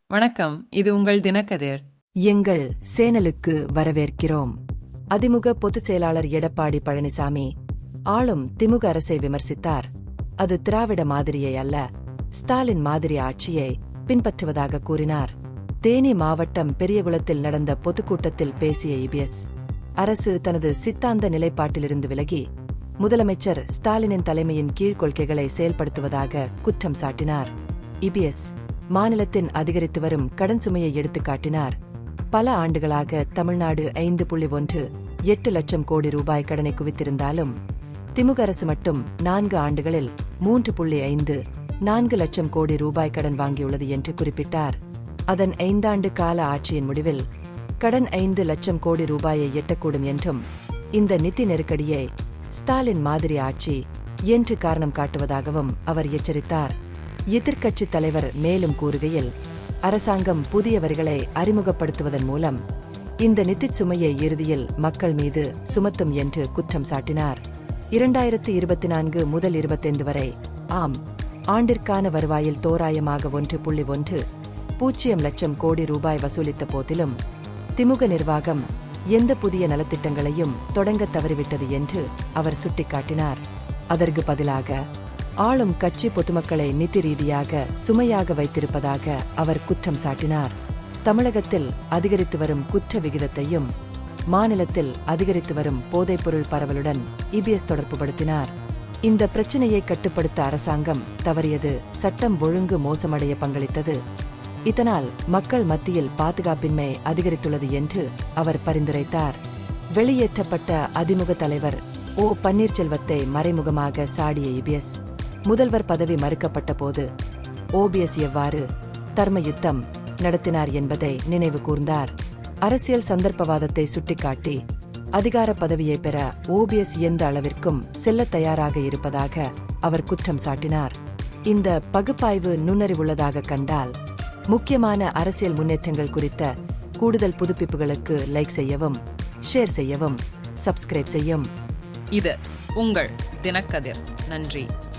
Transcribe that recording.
வணக்கம், இது உங்கள் தினக்கதிர். எங்கள் சேனலுக்கு வரவேற்கிறோம். அதிமுக பொதுச் செயலாளர் எடப்பாடி பழனிசாமி ஆளும் திமுக அரசை விமர்சித்தார். அது திராவிட மாதிரியை அல்ல, ஸ்டாலின் மாதிரி ஆட்சியை பின்பற்றுவதாக கூறினார். தேனி மாவட்டம் பெரியகுளத்தில் நடந்த பொதுக்கூட்டத்தில் பேசிய இபிஎஸ், அரசு தனது சித்தாந்த நிலைப்பாட்டிலிருந்து விலகி முதலமைச்சர் ஸ்டாலினின் தலைமையின் கீழ் கொள்கைகளை செயல்படுத்துவதாக குற்றம் சாட்டினார். இபிஎஸ் மாநிலத்தின் அதிகரித்து வரும் கடன் சுமையை எடுத்துக் காட்டினார். பல ஆண்டுகளாக தமிழ்நாடு 5.18 லட்சம் கோடி ரூபாய் கடனை குவித்திருந்தாலும் திமுக அரசு மட்டும் 4 ஆண்டுகளில் 3.54 லட்சம் கோடி ரூபாய் கடன் வாங்கியுள்ளது என்று குறிப்பிட்டார். அதன் 5 ஆண்டு கால ஆட்சியின் முடிவில் கடன் 5 லட்சம் கோடி ரூபாயை எட்டக்கூடும் என்றும், இந்த நிதி நெருக்கடியை ஸ்டாலின் மாதிரி ஆட்சி என்று காரணம் காட்டுவதாகவும் அவர் எச்சரித்தார். எதிர்க்கட்சித் தலைவர் மேலும் கூறுகையில், அரசாங்கம் புதிய வரிகளை அறிமுகப்படுத்துவதன் மூலம் இந்த நிதிச் சுமையை இறுதியில் மக்கள் மீது சுமத்தும் என்று குற்றம் சாட்டினார். 2024 முதல் 25 வரை ஆண்டிற்கான வருவாயில் தோராயமாக 1.10 லட்சம் கோடி ரூபாய் வசூலித்த போதிலும் திமுக நிர்வாகம் எந்த புதிய நலத்திட்டங்களையும் தொடங்க தவறிவிட்டது என்று அவர் சுட்டிக்காட்டினார். அதற்கு பதிலாக ஆளும் கட்சி பொதுமக்களை நிதி ரீதியாக சுமையாக வைத்திருப்பதாக அவர் குற்றம் சாட்டினார். தமிழகத்தில் அதிகரித்து வரும் குற்ற விகிதத்தையும் மாநிலத்தில் அதிகரித்து வரும் போதைப்பொருள் பரவலுடன் இபிஎஸ் தொடர்புபடுத்தினார். இந்த பிரச்சினையை கட்டுப்படுத்த அரசாங்கம் தவறியது சட்டம் ஒழுங்கு மோசமடைய பங்களித்தது. இதனால் மக்கள் மத்தியில் பாதுகாப்பின்மை அதிகரித்துள்ளது என்று அவர் பரிந்துரைத்தார். வெளியேற்றப்பட்ட அதிமுக தலைவர் ஓ பன்னீர்செல்வத்தை மறைமுகமாக சாடிய இபிஎஸ், முதல்வர் பதவி மறுக்கப்பட்ட போது ஓபிஎஸ் எவ்வாறு தர்ம யுத்தம் நடத்தினார் என்பதை நினைவு கூர்ந்தார். அரசியல் சந்தர்ப்பவாதத்தை சுட்டிக்காட்டி அதிகார பதவியை பெற ஓபிஎஸ் எந்த அளவிற்கும் செல்ல தயாராக இருப்பதாக அவர் குற்றம் சாட்டினார். இந்த பகுப்பாய்வு நுண்ணறிவுள்ளதாக கண்டால் முக்கியமான அரசியல் முன்னேற்றங்கள் குறித்த கூடுதல் புதுப்பிப்புகளுக்கு லைக் செய்யவும், ஷேர் செய்யவும், சப்ஸ்கிரைப் செய்யும். இது உங்கள் தினக்கதிர். நன்றி.